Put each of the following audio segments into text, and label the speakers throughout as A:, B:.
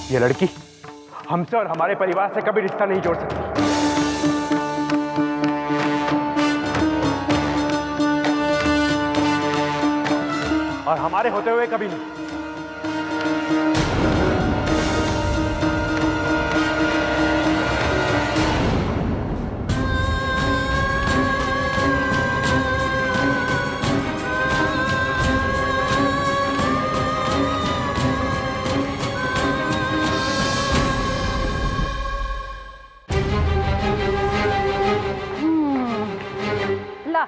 A: ये लड़की हमसे और हमारे परिवार से कभी रिश्ता नहीं जोड़ सकती। और हमारे होते हुए कभी नहीं।
B: ला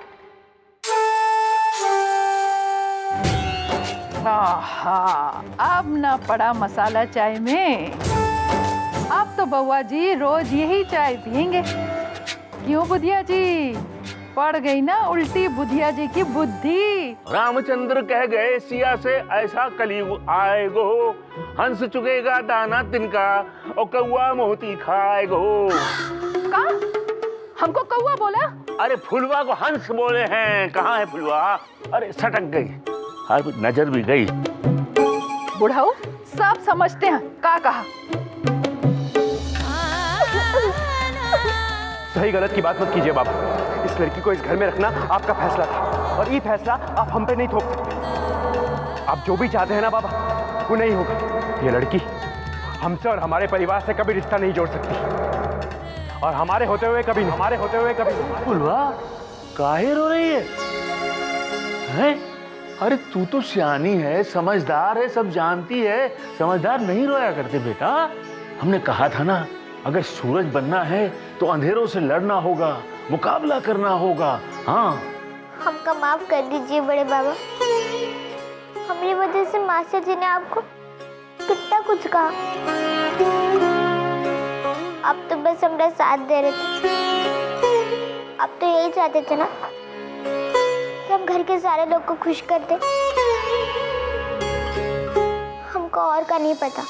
B: हाँ, अब ना पड़ा मसाला चाय में। अब तो बउआ जी रोज यही चाय पियेंगे। क्यों बुधिया जी, पड़ गई ना उल्टी बुधिया जी की बुद्धि।
C: रामचंद्र कह गए सिया से ऐसा कलयुग आएगो, हंस चुकेगा दाना तिनका और कौआ मोती खाएगो।
B: का हमको कौआ बोला?
C: अरे फुलवा को हंस बोले हैं। कहाँ है फुलवा? अरे सटक गई, अब नजर भी गई।
B: बुढ़ाऊ सब समझते हैं, का कहा?
A: सही गलत की बात मत कीजिए बाबा। इस लड़की को इस घर में रखना आपका फैसला था और ये फैसला आप हम पे नहीं थोप सकते। आप जो भी चाहते हैं ना बाबा, वो नहीं होगा। ये लड़की हमसे और हमारे परिवार से कभी रिश्ता नहीं जोड़ सकती और हमारे होते हुए कभी नहीं।
C: फुलवा काहे रो रही है? हैं? अरे तू तो सियानी है, समझदार है, सब जानती है। समझदार नहीं रोया करते बेटा। हमने कहा था ना, अगर सूरज बनना है तो अंधेरों से लड़ना होगा, मुकाबला करना होगा। हाँ,
D: हमको माफ कर दीजिए बड़े बाबा। हमारी वजह से मास्टर जी ने आपको कितना कुछ कहा। अब तो बस हमारा साथ दे रहे थे। अब तो यही चाहते थे ना कि हम घर के सारे लोग को खुश कर दे। हमको और का नहीं पता,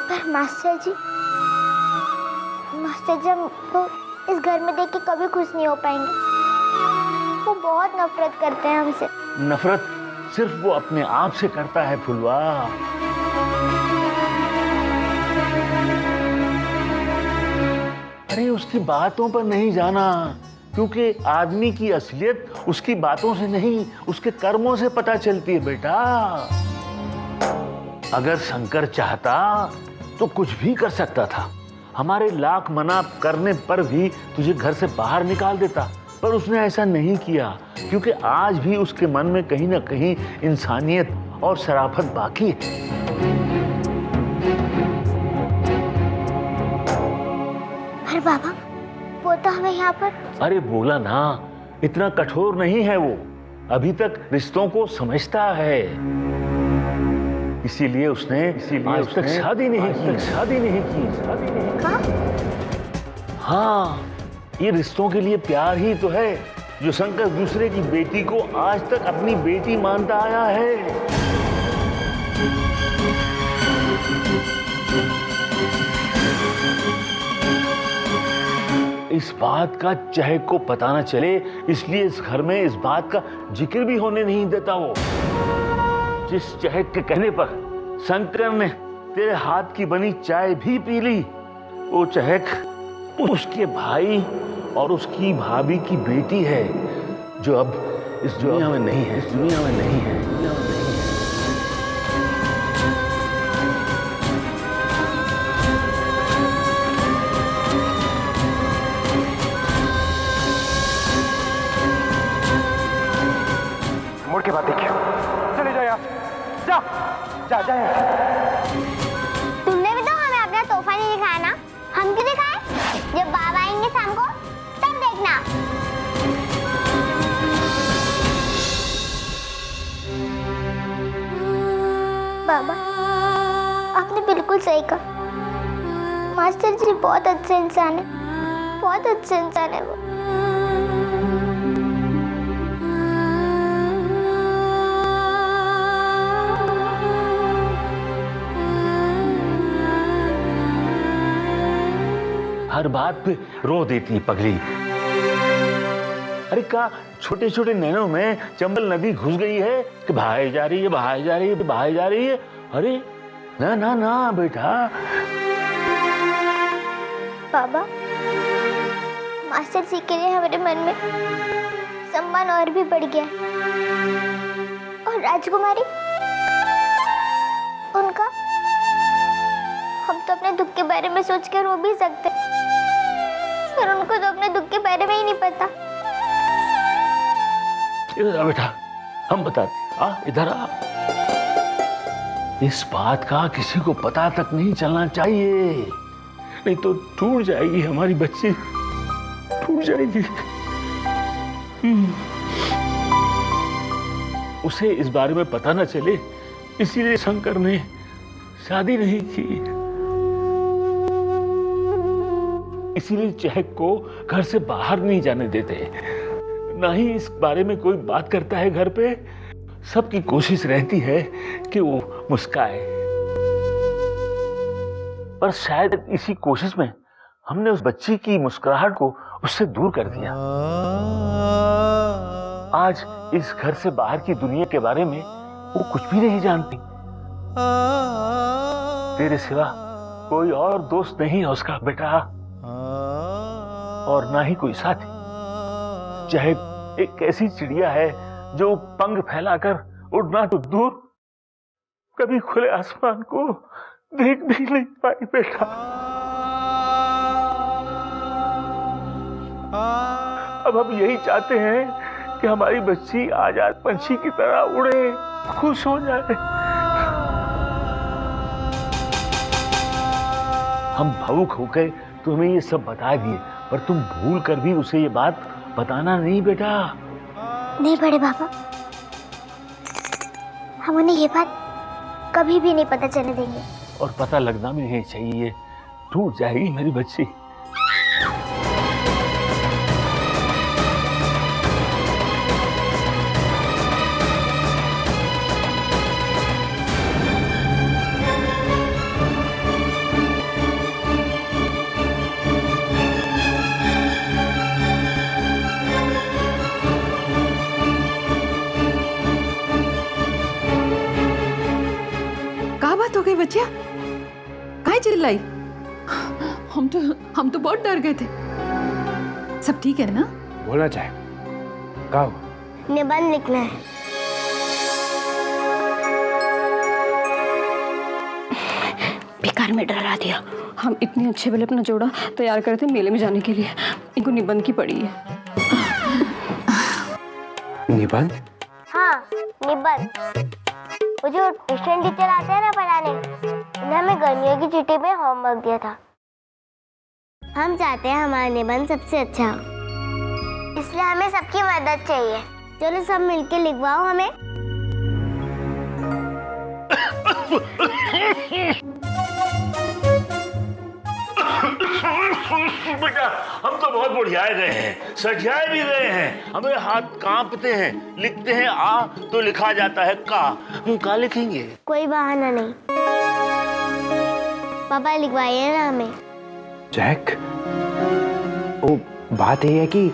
D: पर मास्टर जी हमको इस घर में देख के कभी खुश नहीं हो पाएंगे। वो बहुत नफरत करते हैं हमसे।
C: नफरत सिर्फ वो अपने आप से करता है फुलवा। अरे उसकी बातों पर नहीं जाना, क्योंकि आदमी की असलियत उसकी बातों से नहीं, उसके कर्मों से पता चलती है बेटा। अगर शंकर चाहता तो कुछ भी कर सकता था। हमारे लाख मना करने पर भी तुझे घर से बाहर निकाल देता, पर उसने ऐसा नहीं किया, क्योंकि आज भी उसके मन में कहीं ना कहीं इंसानियत और शराफत बाकी है।
D: पर बाबा वो तो हमें यहाँ पर।
C: अरे बोला ना, इतना कठोर नहीं है वो। अभी तक रिश्तों को समझता है, इसीलिए उसने आज तक शादी नहीं की। हाँ, ये रिश्तों के लिए प्यार ही तो है जो शंकर दूसरे की बेटी को आज तक अपनी बेटी मानता आया है। इस बात का चहक को पता न चले, इसलिए इस घर में इस बात का जिक्र भी होने नहीं देता वो। जिस चहक के कहने पर शंकर ने तेरे हाथ की बनी चाय भी पी ली, वो चहक उसके भाई और उसकी भाभी की बेटी है, जो अब इस दुनिया में नहीं है।
A: मुड़ के बात देखिए। चले जाओ यार, जा जा जा यार।
D: तुमने भी तो हमें अपना तोहफा नहीं दिखाया ना। हम क्यों दिखाए? जब बाबा आएंगे शाम को तब देखना। बाबा आपने बिल्कुल सही कहा। मास्टर जी बहुत अच्छे इंसान है, बहुत अच्छे इंसान है वो।
C: हर बात पे रो देती पगली। अरे का छोटे छोटे नैनों में चंबल नदी घुस गई है कि बहाई जा रही है। अरे ना ना ना बेटा।
D: बाबा, मास्टर जी के लिए हमारे मन में सम्मान और भी बढ़ गया है। और राजकुमारी, उनका, हम तो अपने दुख के बारे में सोच कर रो भी सकते, पर उनको तो अपने दुख के बारे में ही नहीं पता।
C: इधर आ बेटा, हम बताते। आ इधर आ। इस बात का किसी को पता तक नहीं चलना चाहिए, नहीं तो टूट जाएगी हमारी बच्ची, टूट जाएगी। उसे इस बारे में पता न चले, इसीलिए शंकर ने शादी नहीं की। इसीलिए चहक को घर से बाहर नहीं जाने देते, ना ही इस बारे में कोई बात करता है घर पे। सबकी कोशिश रहती है कि वो मुस्काए, पर शायद इसी कोशिश में हमने उस बच्ची की मुस्कुराहट को उससे दूर कर दिया। आज इस घर से बाहर की दुनिया के बारे में वो कुछ भी नहीं जानती। तेरे सिवा कोई और दोस्त नहीं है उसका बेटा, और ना ही कोई साथी। चाहे एक ऐसी चिड़िया है जो पंख फैलाकर उड़ना तो दूर, कभी खुले आसमान को देख भी नहीं पाई बेटा। अब हम यही चाहते हैं कि हमारी बच्ची आजाद पंछी की तरह उड़े, खुश हो जाए। हम भावुक होकर तुम्हें ये सब बता दिए, पर तुम भूल कर भी उसे ये बात बताना नहीं बेटा।
D: नहीं बड़े बाबा, हम उन्हें ये बात कभी भी नहीं पता चलने देंगे।
C: और पता लगना भी नहीं चाहिए, टूट जाएगी मेरी बच्ची।
B: हो गई बच्चिया, काहे चिल्लाई? हम तो बहुत डर गए थे। सब ठीक है ना?
A: बोलना चाहे का हुआ?
D: निबंध लिखना है।
E: बेकार में डरा दिया। हम इतने अच्छे वाले अपना जोड़ा तैयार करते मेले में जाने के लिए, इनको निबंध की पड़ी है।
A: निबंध?
D: हाँ, निबंध। वो जो ट्यूशन टीचर आते हैं ना पढ़ाने, उन्होंने हमें गर्मियों की छुट्टी में होमवर्क दिया था। हम चाहते हैं हमारा निबंध सबसे अच्छा हो, इसलिए हमें सबकी मदद चाहिए। चलो सब मिलके लिखवाओ हमें।
C: बेटा, हम तो बहुत बढ़ियाए गए हैं, सठियाए भी गए हैं। हमें हाथ कांपते हैं। लिखते हैं आ तो लिखा जाता है का लिखेंगे? कोई
D: बहाना नहीं। पापा लिखवाइए ना हमें।
A: जैक, वो बात ये है कि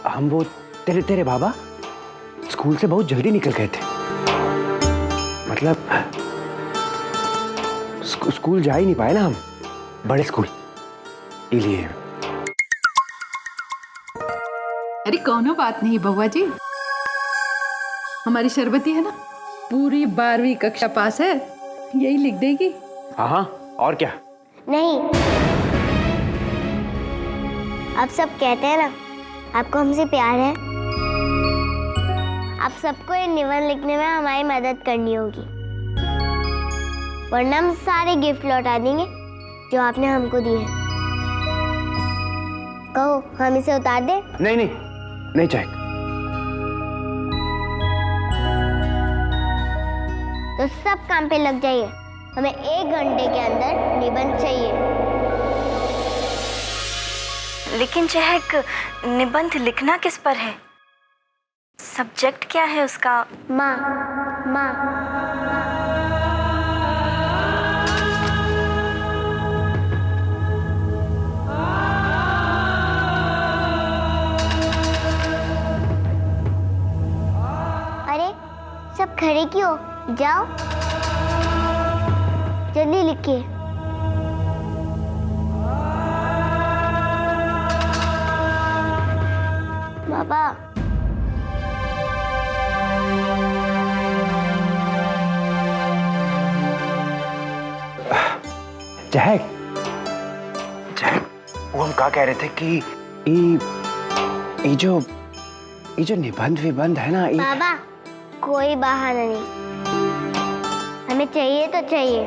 A: हम वो तेरे बाबा स्कूल से बहुत जल्दी निकल गए थे। मतलब स्कूल जा ही नहीं पाए ना हम, बड़े स्कूल, इसलिए।
B: अरे कोनो बात नहीं बउआ जी, हमारी शरबती है ना, पूरी 12वीं कक्षा पास है, यही लिख देगी।
A: हाँ, और क्या?
D: नहीं, आप सब कहते हैं ना आपको हमसे प्यार है, आप सबको ये निबंध लिखने में हमारी मदद करनी होगी, वरना हम सारे गिफ्ट लौटा देंगे जो आपने हमको दिए। कहो हम इसे उतार दें?
A: नहीं चाहिए।
D: तो सब काम पे लग जाइए, हमें 1 घंटे के अंदर निबंध चाहिए।
F: लेकिन चहक, निबंध लिखना किस पर है? सब्जेक्ट क्या है उसका?
D: माँ। सब खड़े क्यों? जाओ जल्दी लिखिए। पापा
A: चहक चहक, वो हम क्या कह रहे थे कि ये जो निबंध विबंध है ना,
D: बाबा कोई बहाना नहीं, हमें चाहिए तो चाहिए।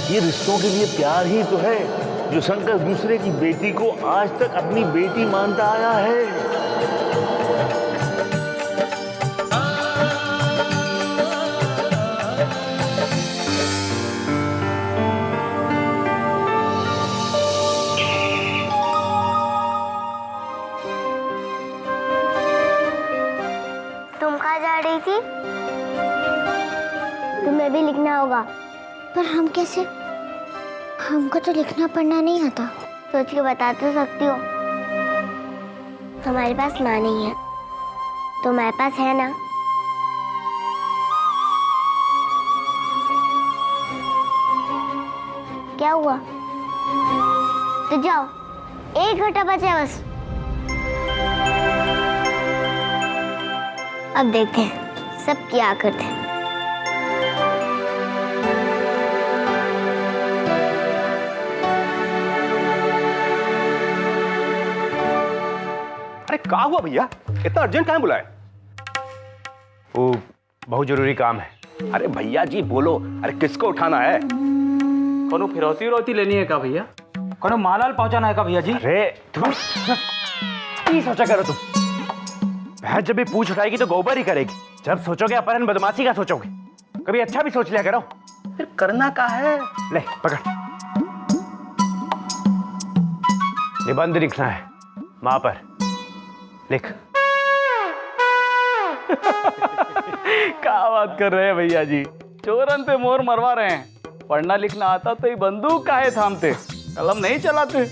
C: ये रिश्तों के लिए प्यार ही तो है जो शंकर दूसरे की बेटी को आज तक अपनी बेटी मानता आया है।
D: तुम कहाँ जा रही थी? तुम्हें भी लिखना होगा। पर हम कैसे? हमको तो लिखना पढ़ना नहीं आता। सोच के बता तो सकती हो। हमारे पास माँ नहीं है, तुम्हारे पास है ना? क्या हुआ? तो जाओ, 1 घंटा बचा है बस। अब देखते हैं सब क्या करते हैं।
A: अरे क्या हुआ भैया, इतना अर्जेंट कहाँ बुलाए? वो बहुत जरूरी काम है। अरे भैया जी बोलो, अरे किसको उठाना है?
G: कोनो फिरौती उरौती लेनी है का भैया? कोनो मालाल पहुंचाना है का भैया जी?
A: अरे तुम नहीं सोचा करो तुम। भैंस जब भी पूछ उठाएगी तो गोबर ही करेगी। जब सोचोगे अपहरण बदमाशी का सोचोगे, कभी अच्छा भी सोच लिया करो। फिर करना क्या है? ले पकड़, निबंध लिखना है माँ पर, लिख।
G: क्या बात कर रहे हैं भैया जी, चोरन पे मोर मरवा रहे हैं। पढ़ना लिखना आता तो ये बंदूक काहे थामते, कलम नहीं चलाते।